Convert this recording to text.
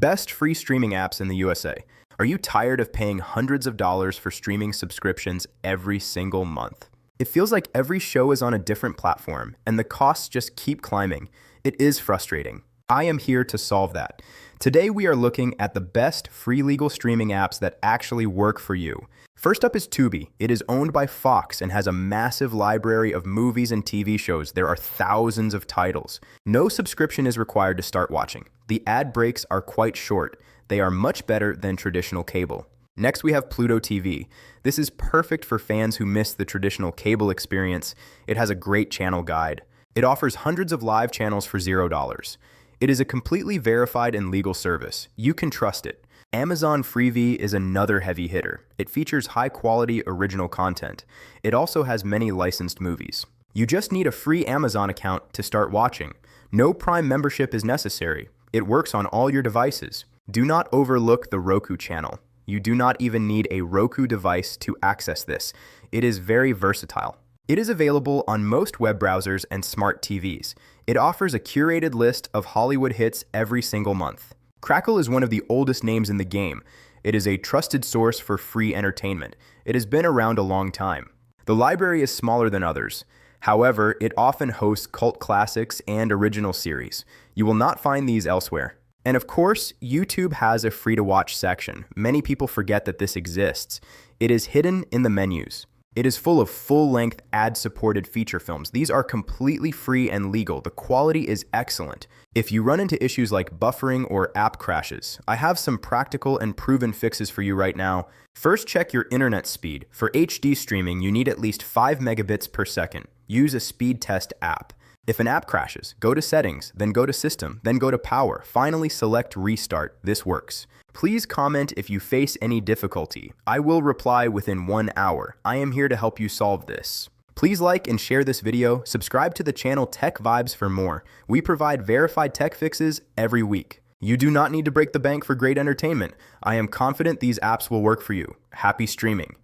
Best free streaming apps in the USA. Are you tired of paying hundreds of dollars for streaming subscriptions every single month? It feels like every show is on a different platform, and the costs just keep climbing. It is frustrating. I am here to solve that. Today we are looking at the best free legal streaming apps that actually work for you. First up is Tubi. It is owned by Fox and has a massive library of movies and TV shows. There are thousands of titles. No subscription is required to start watching. The ad breaks are quite short. They are much better than traditional cable. Next, we have Pluto TV. This is perfect for fans who miss the traditional cable experience. It has a great channel guide. It offers hundreds of live channels for $0. It is a completely verified and legal service. You can trust it. Amazon Freevee is another heavy hitter. It features high-quality original content. It also has many licensed movies. You just need a free Amazon account to start watching. No Prime membership is necessary. It works on all your devices. Do not overlook the Roku channel. You do not even need a Roku device to access this. It is very versatile. It is available on most web browsers and smart TVs. It offers a curated list of Hollywood hits every single month. Crackle is one of the oldest names in the game. It is a trusted source for free entertainment. It has been around a long time. The library is smaller than others. However, it often hosts cult classics and original series. You will not find these elsewhere. And of course, YouTube has a free-to-watch section. Many people forget that this exists. It is hidden in the menus. It is full of full-length ad-supported feature films. These are completely free and legal. The quality is excellent. If you run into issues like buffering or app crashes, I have some practical and proven fixes for you right now. First, check your internet speed. For HD streaming, you need at least 5 megabits per second. Use a speed test app. If an app crashes, go to Settings, then go to System, then go to Power. Finally, select Restart. This works. Please comment if you face any difficulty. I will reply within 1 hour. I am here to help you solve this. Please like and share this video. Subscribe to the channel TechVibes for more. We provide verified tech fixes every week. You do not need to break the bank for great entertainment. I am confident these apps will work for you. Happy streaming.